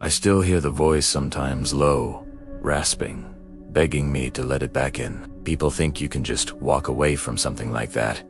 I still hear the voice sometimes low, rasping, begging me to let it back in. People think you can just walk away from something like that,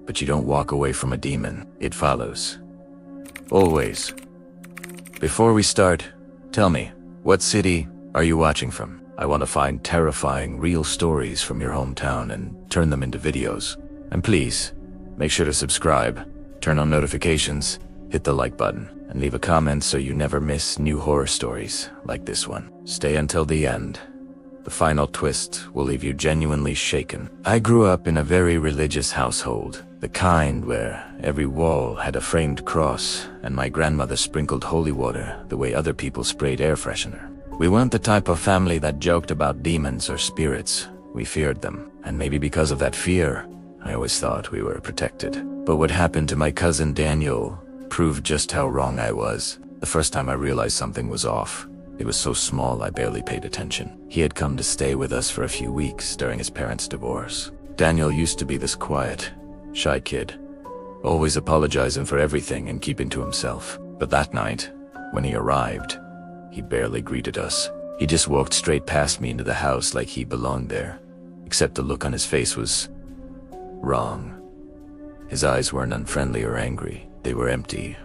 but you don't walk away from a demon. It follows. Always. Before we start, tell me, what city are you watching from? I want to find terrifying, real stories from your hometown and turn them into videos. And please, make sure to subscribe, turn on notifications, hit the like button, and leave a comment so you never miss new horror stories like this one. Stay until the end. The final twist will leave you genuinely shaken. I grew up in a very religious household, the kind where every wall had a framed cross and my grandmother sprinkled holy water the way other people sprayed air freshener. We weren't the type of family that joked about demons or spirits. We feared them, and maybe because of that fear, I always thought we were protected. But what happened to my cousin Daniel proved just how wrong I was. The first time I realized something was off, it was so small I barely paid attention. He had come to stay with us for a few weeks during his parents' divorce. Daniel used to be this quiet, shy kid, always apologizing for everything and keeping to himself. But that night, when he arrived, he barely greeted us. He just walked straight past me into the house like he belonged there, except the look on his face was wrong. His eyes weren't unfriendly or angry. They were empty,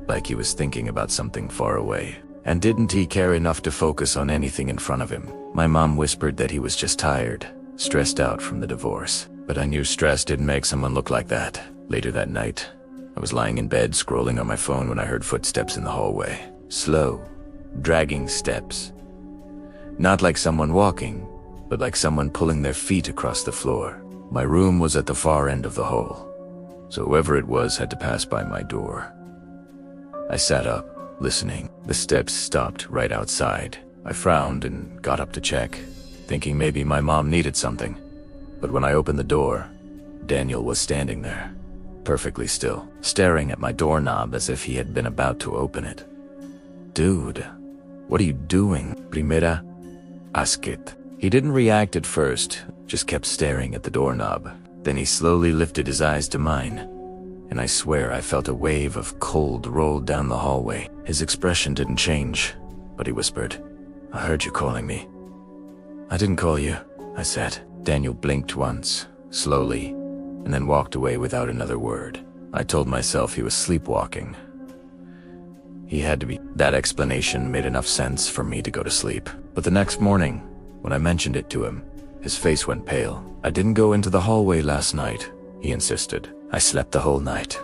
like he was thinking about something far away. And didn't he care enough to focus on anything in front of him? My mom whispered that he was just tired, stressed out from the divorce. But I knew stress didn't make someone look like that. Later that night, I was lying in bed scrolling on my phone when I heard footsteps in the hallway. Slow, dragging steps. Not like someone walking, but like someone pulling their feet across the floor. My room was at the far end of the hall, so whoever it was had to pass by my door. I sat up, listening. The steps stopped right outside. I frowned and got up to check, thinking maybe my mom needed something. But when I opened the door, Daniel was standing there, perfectly still, staring at my doorknob as if he had been about to open it. Dude, what are you doing? Primera, asket. He didn't react at first, just kept staring at the doorknob. Then he slowly lifted his eyes to mine, and I swear I felt a wave of cold roll down the hallway. His expression didn't change, but he whispered, "I heard you calling me." "I didn't call you," I said. Daniel blinked once, slowly, and then walked away without another word. I told myself he was sleepwalking. He had to be. That explanation made enough sense for me to go to sleep. But the next morning, when I mentioned it to him, his face went pale. "I didn't go into the hallway last night," he insisted. "I slept the whole night."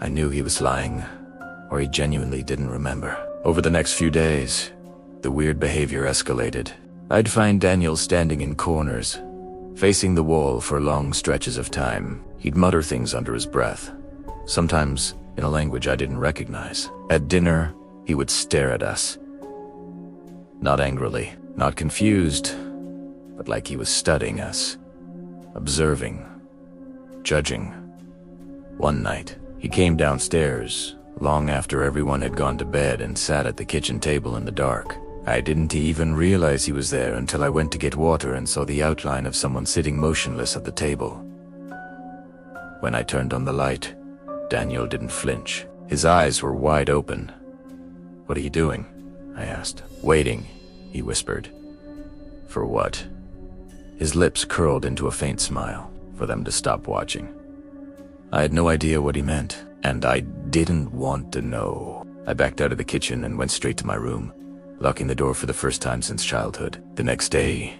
I knew he was lying, or he genuinely didn't remember. Over the next few days, the weird behavior escalated. I'd find Daniel standing in corners, facing the wall for long stretches of time. He'd mutter things under his breath, sometimes in a language I didn't recognize. At dinner, he would stare at us. Not angrily, not confused, but like he was studying us, observing, judging. One night, he came downstairs, long after everyone had gone to bed, and sat at the kitchen table in the dark. I didn't even realize he was there until I went to get water and saw the outline of someone sitting motionless at the table. When I turned on the light, Daniel didn't flinch. His eyes were wide open. "What are you doing?" I asked. "Waiting," he whispered. "For what?" His lips curled into a faint smile. "For them to stop watching." I had no idea what he meant, and I didn't want to know. I backed out of the kitchen and went straight to my room, locking the door for the first time since childhood. The next day,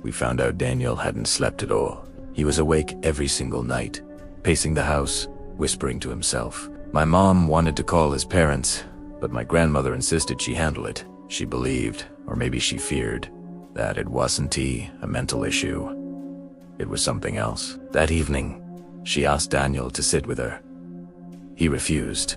we found out Daniel hadn't slept at all. He was awake every single night, pacing the house, whispering to himself. My mom wanted to call his parents, but my grandmother insisted she handle it. She believed, or maybe she feared, that it wasn't a mental issue. It was something else. That evening, she asked Daniel to sit with her. He refused.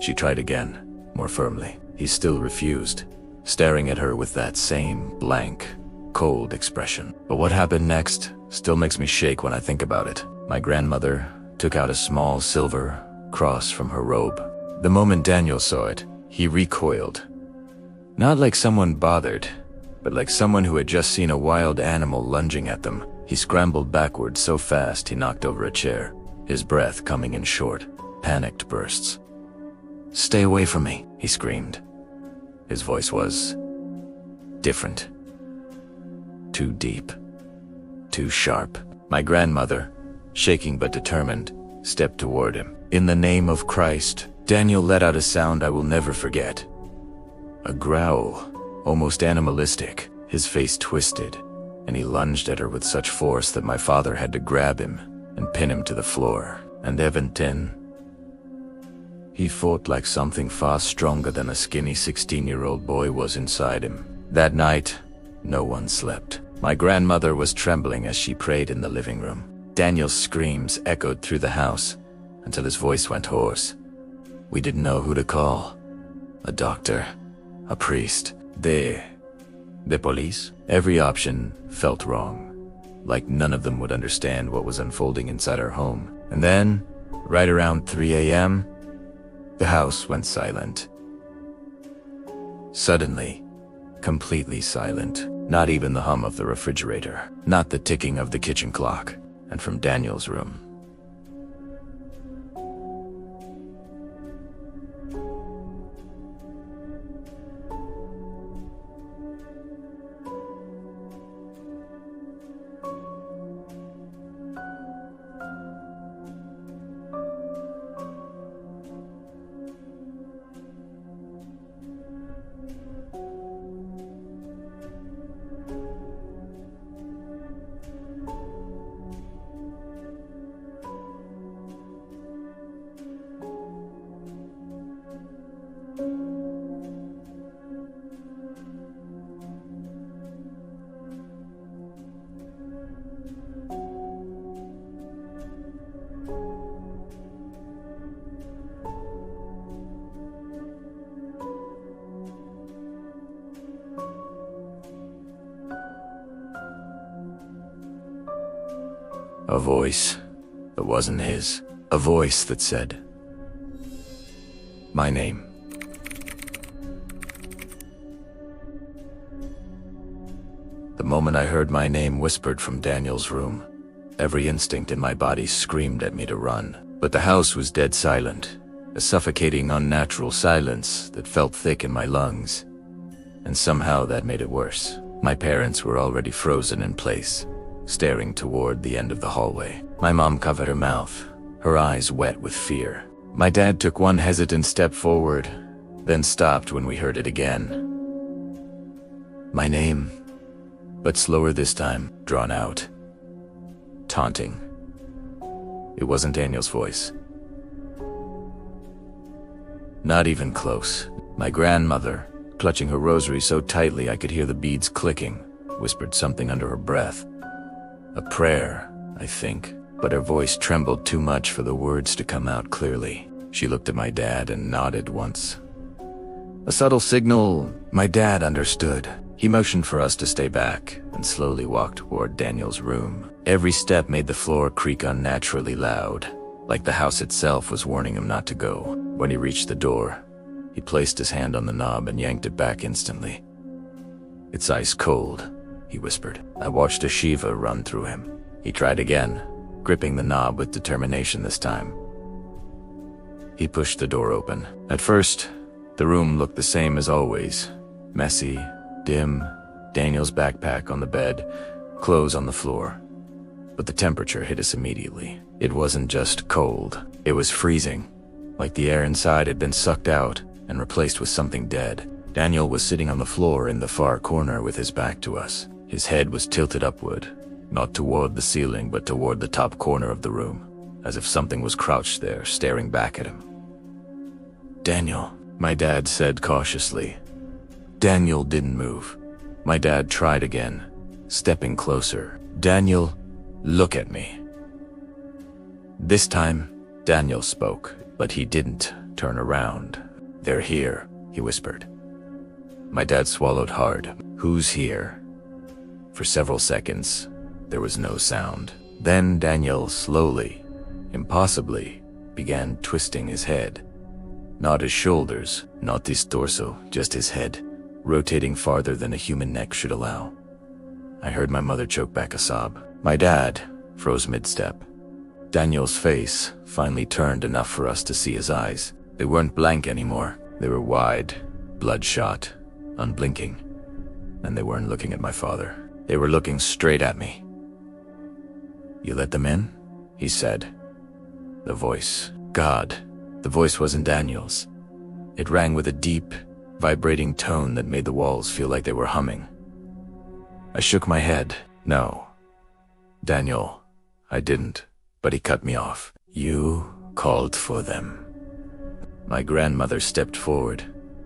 She tried again, more firmly. He still refused, staring at her with that same blank, cold expression. But what happened next still makes me shake when I think about it. My grandmother took out a small silver cross from her robe. The moment Daniel saw it, he recoiled. Not like someone bothered, but like someone who had just seen a wild animal lunging at them. He scrambled backward so fast he knocked over a chair, his breath coming in short, panicked bursts. "Stay away from me," he screamed. His voice was different. Too deep. Too sharp. My grandmother, shaking but determined, stepped toward him. In the name of Christ, Daniel let out a sound I will never forget. A growl, almost animalistic. His face twisted, and he lunged at her with such force that my father had to grab him and pin him to the floor. And Evan, he fought like something far stronger than a skinny 16-year-old boy was inside him. That night, no one slept. My grandmother was trembling as she prayed in the living room. Daniel's screams echoed through the house until his voice went hoarse. We didn't know who to call. A doctor, a priest, the police. Every option felt wrong, like none of them would understand what was unfolding inside our home. And then, right around 3 a.m., the house went silent. Suddenly, completely silent. Not even the hum of the refrigerator, not the ticking of the kitchen clock. And from Daniel's room, a voice that wasn't his. A voice that said, my name. The moment I heard my name whispered from Daniel's room, every instinct in my body screamed at me to run. But the house was dead silent, a suffocating, unnatural silence that felt thick in my lungs. And somehow that made it worse. My parents were already frozen in place, staring toward the end of the hallway. My mom covered her mouth, her eyes wet with fear. My dad took one hesitant step forward, then stopped when we heard it again. My name, but slower this time, drawn out, taunting. It wasn't Daniel's voice. Not even close. My grandmother, clutching her rosary so tightly I could hear the beads clicking, whispered something under her breath. A prayer, I think, but her voice trembled too much for the words to come out clearly. She looked at my dad and nodded once. A subtle signal. My dad understood. He motioned for us to stay back and slowly walked toward Daniel's room. Every step made the floor creak unnaturally loud, like the house itself was warning him not to go. When he reached the door, he placed his hand on the knob and yanked it back instantly. It's ice cold, he whispered. I watched a shiver run through him. He tried again, gripping the knob with determination this time. He pushed the door open. At first, the room looked the same as always. Messy, dim, Daniel's backpack on the bed, clothes on the floor. But the temperature hit us immediately. It wasn't just cold, it was freezing, like the air inside had been sucked out and replaced with something dead. Daniel was sitting on the floor in the far corner with his back to us. His head was tilted upward, not toward the ceiling but toward the top corner of the room, as if something was crouched there, staring back at him. Daniel, my dad said cautiously. Daniel didn't move. My dad tried again, stepping closer. Daniel, look at me. This time, Daniel spoke, but he didn't turn around. They're here, he whispered. My dad swallowed hard. Who's here? For several seconds, there was no sound. Then Daniel slowly, impossibly, began twisting his head. Not his shoulders, not his torso, just his head, rotating farther than a human neck should allow. I heard my mother choke back a sob. My dad froze mid-step. Daniel's face finally turned enough for us to see his eyes. They weren't blank anymore. They were wide, bloodshot, unblinking. And they weren't looking at my father. They were looking straight at me. "You let them in?" he said. The voice. God, the voice wasn't Daniel's. It rang with a deep, vibrating tone that made the walls feel like they were humming. I shook my head. "No. Daniel, I didn't." But he cut me off. "You called for them." My grandmother stepped forward,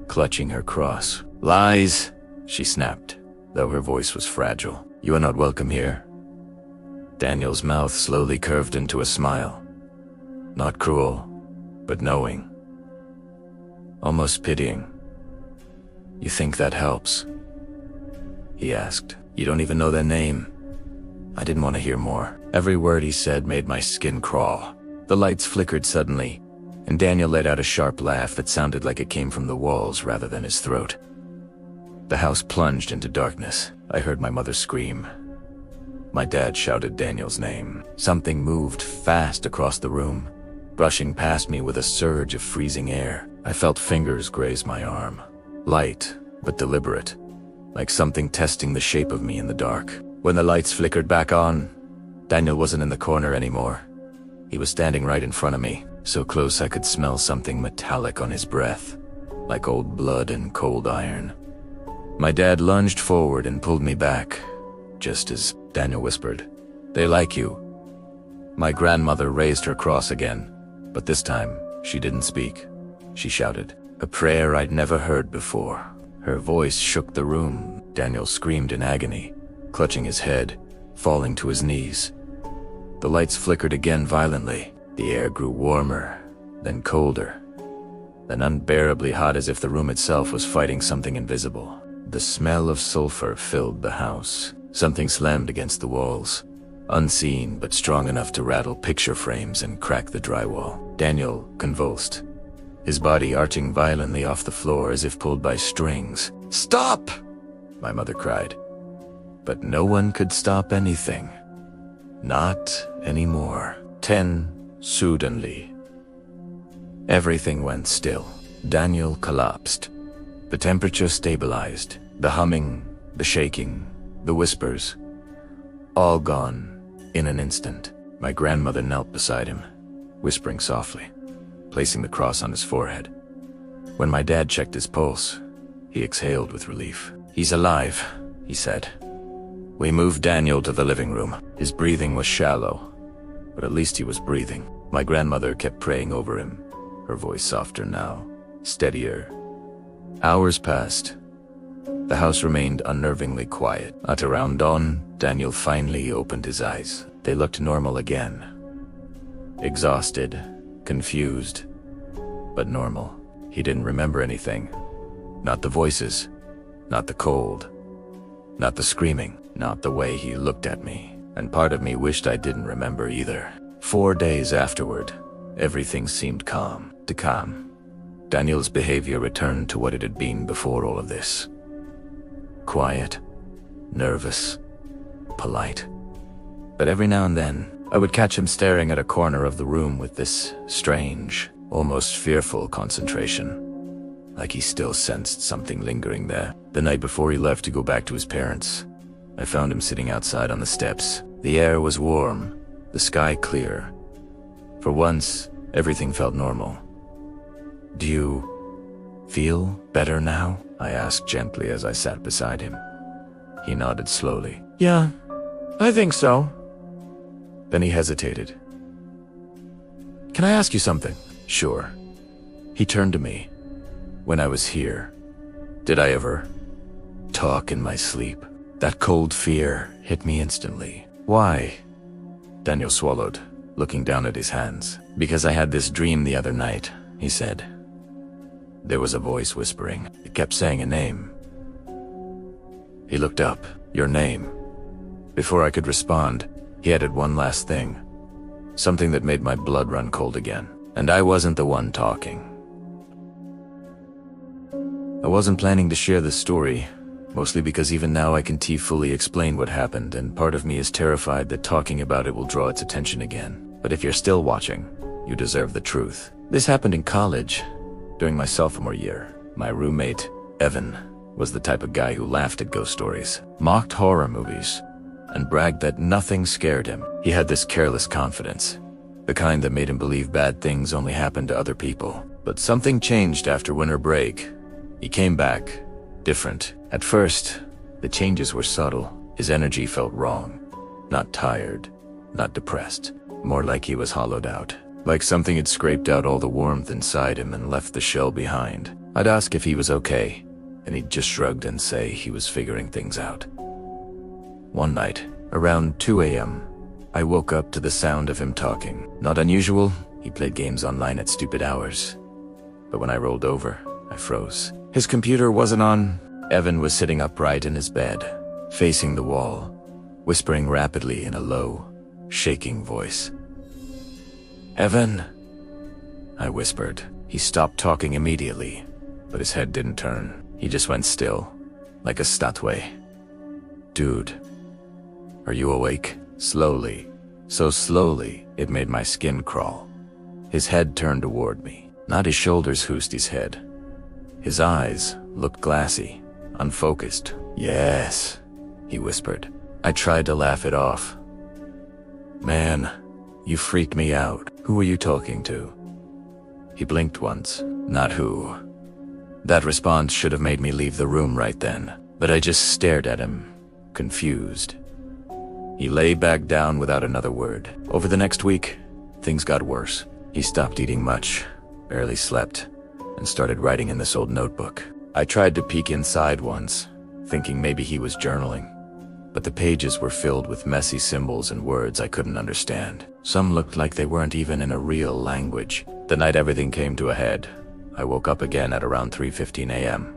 clutching her cross. "Lies!" she snapped, though her voice was fragile. "You are not welcome here." Daniel's mouth slowly curved into a smile. Not cruel, but knowing. Almost pitying. "You think that helps?" he asked. "You don't even know their name." I didn't want to hear more. Every word he said made my skin crawl. The lights flickered suddenly, and Daniel let out a sharp laugh that sounded like it came from the walls rather than his throat. The house plunged into darkness. I heard my mother scream. My dad shouted Daniel's name. Something moved fast across the room, brushing past me with a surge of freezing air. I felt fingers graze my arm. Light, but deliberate, like something testing the shape of me in the dark. When the lights flickered back on, Daniel wasn't in the corner anymore. He was standing right in front of me, so close I could smell something metallic on his breath, like old blood and cold iron. My dad lunged forward and pulled me back, just as Daniel whispered, "They like you." My grandmother raised her cross again, but this time she didn't speak. She shouted, a prayer I'd never heard before. Her voice shook the room. Daniel screamed in agony, clutching his head, falling to his knees. The lights flickered again violently. The air grew warmer, then colder, then unbearably hot as if the room itself was fighting something invisible. The smell of sulfur filled the house. Something slammed against the walls, unseen but strong enough to rattle picture frames and crack the drywall. Daniel convulsed, his body arching violently off the floor as if pulled by strings. "Stop!" my mother cried. But no one could stop anything. Not anymore. Suddenly, everything went still. Daniel collapsed. The temperature stabilized. The humming, the shaking, the whispers, all gone in an instant. My grandmother knelt beside him, whispering softly, placing the cross on his forehead. When my dad checked his pulse, he exhaled with relief. "He's alive," he said. We moved Daniel to the living room. His breathing was shallow, but at least he was breathing. My grandmother kept praying over him, her voice softer now, steadier. Hours passed. The house remained unnervingly quiet. At around dawn, Daniel finally opened his eyes. They looked normal again. Exhausted, confused, but normal. He didn't remember anything. Not the voices, not the cold, not the screaming, not the way he looked at me. And part of me wished I didn't remember either. 4 days afterward, everything seemed calm. Daniel's behavior returned to what it had been before all of this. Quiet, nervous, polite. But every now and then, I would catch him staring at a corner of the room with this strange, almost fearful concentration, like he still sensed something lingering there. The night before he left to go back to his parents, I found him sitting outside on the steps. The air was warm, the sky clear. For once, everything felt normal. "Do you feel better now?" I asked gently as I sat beside him. He nodded slowly. "Yeah, I think so." Then he hesitated. "Can I ask you something?" "Sure." He turned to me. "When I was here, did I ever talk in my sleep?" That cold fear hit me instantly. "Why?" Daniel swallowed, looking down at his hands. "Because I had this dream the other night," he said. There was a voice whispering. It kept saying a name. He looked up. "Your name." Before I could respond, he added one last thing. Something that made my blood run cold again. And I wasn't the one talking. I wasn't planning to share this story, mostly because even now I can't fully explain what happened, and part of me is terrified that talking about it will draw its attention again. But if you're still watching, you deserve the truth. This happened in college, during my sophomore year. My roommate, Evan, was the type of guy who laughed at ghost stories, mocked horror movies, and bragged that nothing scared him. He had this careless confidence, the kind that made him believe bad things only happened to other people. But something changed after winter break. He came back, different. At first, the changes were subtle. His energy felt wrong. Not tired, not depressed. More like he was hollowed out. Like something had scraped out all the warmth inside him and left the shell behind. I'd ask if he was okay, and he'd just shrugged and say he was figuring things out. One night, around 2 a.m., I woke up to the sound of him talking. Not unusual, he played games online at stupid hours. But when I rolled over, I froze. His computer wasn't on. Evan was sitting upright in his bed, facing the wall, whispering rapidly in a low, shaking voice. "Evan," I whispered. He stopped talking immediately, but his head didn't turn. He just went still, like a statue. "Dude, are you awake?" Slowly, so slowly it made my skin crawl. His head turned toward me, not his shoulders hoosed his head. His eyes looked glassy, unfocused. "Yes," he whispered. I tried to laugh it off. "Man, you freaked me out. Who were you talking to?" He blinked once. Not who. That response should have made me leave the room right then, but I just stared at him, confused. He lay back down without another word. Over the next week, things got worse. He stopped eating much, barely slept, and started writing in this old notebook. I tried to peek inside once, thinking maybe he was journaling, but the pages were filled with messy symbols and words I couldn't understand. Some looked like they weren't even in a real language. The night everything came to a head, I woke up again at around 3:15 a.m.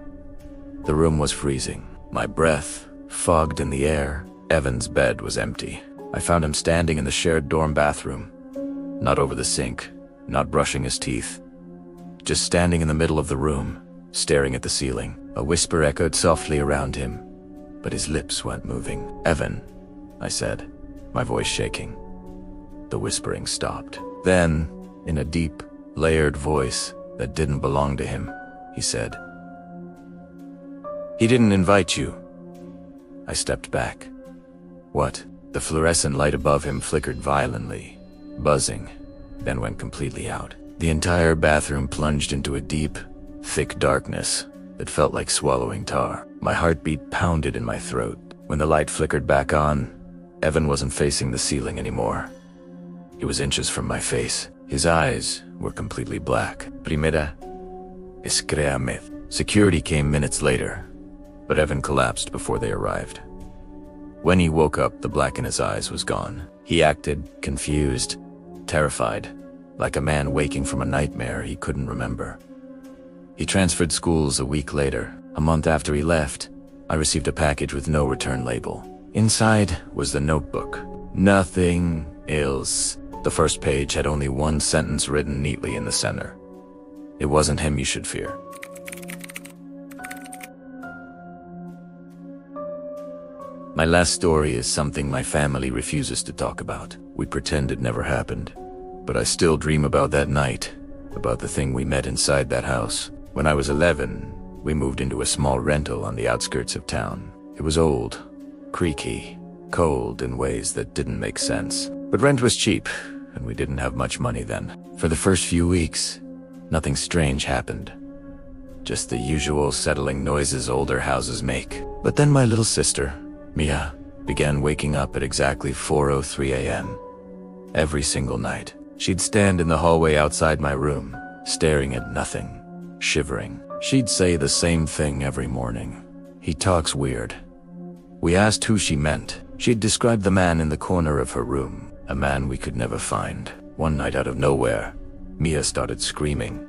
The room was freezing, my breath fogged in the air. Evan's bed was empty. I found him standing in the shared dorm bathroom, not over the sink, not brushing his teeth, just standing in the middle of the room, staring at the ceiling. A whisper echoed softly around him, but his lips weren't moving. "Evan," I said, my voice shaking. The whispering stopped. Then, in a deep, layered voice that didn't belong to him, he said, "He didn't invite you." I stepped back. "What?" The fluorescent light above him flickered violently, buzzing, then went completely out. The entire bathroom plunged into a deep, thick darkness that felt like swallowing tar. My heartbeat pounded in my throat. When the light flickered back on, Evan wasn't facing the ceiling anymore. He was inches from my face. His eyes were completely black. Primera, escréame. Security came minutes later, but Evan collapsed before they arrived. When he woke up, the black in his eyes was gone. He acted confused, terrified, like a man waking from a nightmare he couldn't remember. He transferred schools a week later. A month after he left, I received a package with no return label. Inside was the notebook. Nothing else. The first page had only one sentence written neatly in the center. "It wasn't him you should fear." My last story is something my family refuses to talk about. We pretend it never happened. But I still dream about that night, about the thing we met inside that house. When I was 11, we moved into a small rental on the outskirts of town. It was old, creaky, cold in ways that didn't make sense. But rent was cheap, and we didn't have much money then. For the first few weeks, nothing strange happened. Just the usual settling noises older houses make. But then my little sister, Mia, began waking up at exactly 4:03 a.m. Every single night. She'd stand in the hallway outside my room, staring at nothing, shivering. She'd say the same thing every morning. "He talks weird." We asked who she meant. She'd described the man in the corner of her room, a man we could never find. One night out of nowhere, Mia started screaming.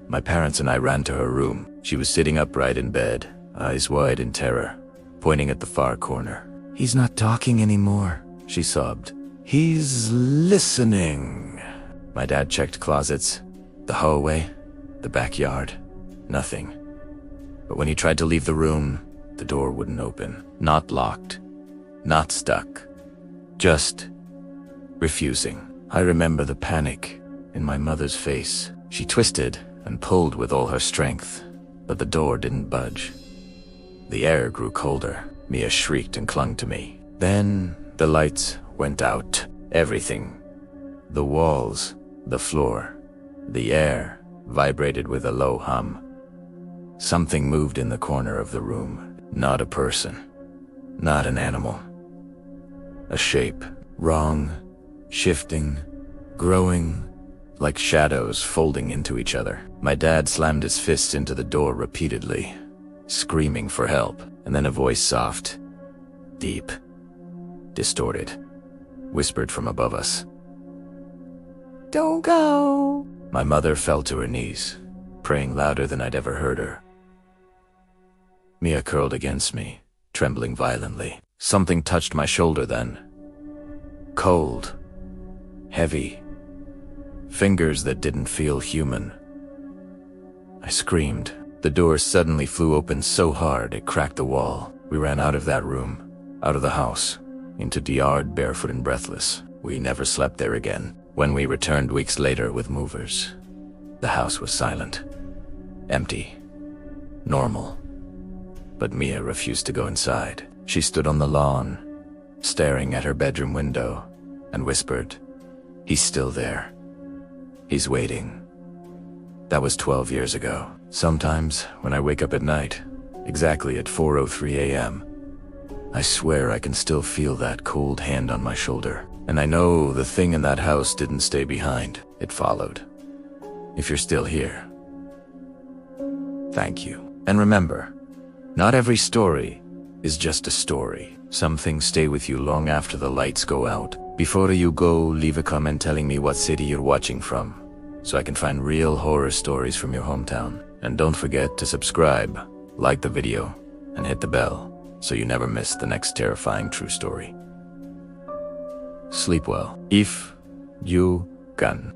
My parents and I ran to her room. She was sitting upright in bed, eyes wide in terror, pointing at the far corner. "He's not talking anymore," she sobbed. "He's listening." My dad checked closets, the hallway, the backyard. Nothing. But when he tried to leave the room, the door wouldn't open. Not locked. Not stuck. Just refusing. I remember the panic in my mother's face. She twisted and pulled with all her strength, but the door didn't budge. The air grew colder. Mia shrieked and clung to me. Then the lights went out. Everything. The walls, the floor, the air vibrated with a low hum. Something moved in the corner of the room. Not a person. Not an animal. A shape. Wrong. Shifting. Growing. Like shadows folding into each other. My dad slammed his fists into the door repeatedly, screaming for help, and then a voice, soft, deep, distorted, whispered from above us. "Don't go." My mother fell to her knees, praying louder than I'd ever heard her. Mia curled against me, trembling violently. Something touched my shoulder then. Cold. Heavy. Fingers that didn't feel human. I screamed. The door suddenly flew open so hard it cracked the wall. We ran out of that room, out of the house, into the yard barefoot and breathless. We never slept there again. When we returned weeks later with movers, the house was silent. Empty. Normal. But Mia refused to go inside. She stood on the lawn, staring at her bedroom window, and whispered, "He's still there. He's waiting." That was 12 years ago. Sometimes, when I wake up at night, exactly at 4:03 a.m., I swear I can still feel that cold hand on my shoulder. And I know the thing in that house didn't stay behind. It followed. If you're still here, thank you. And remember, not every story is just a story. Some things stay with you long after the lights go out. Before you go, leave a comment telling me what city you're watching from, so I can find real horror stories from your hometown. And don't forget to subscribe, like the video, and hit the bell, so you never miss the next terrifying true story. Sleep well, if you can.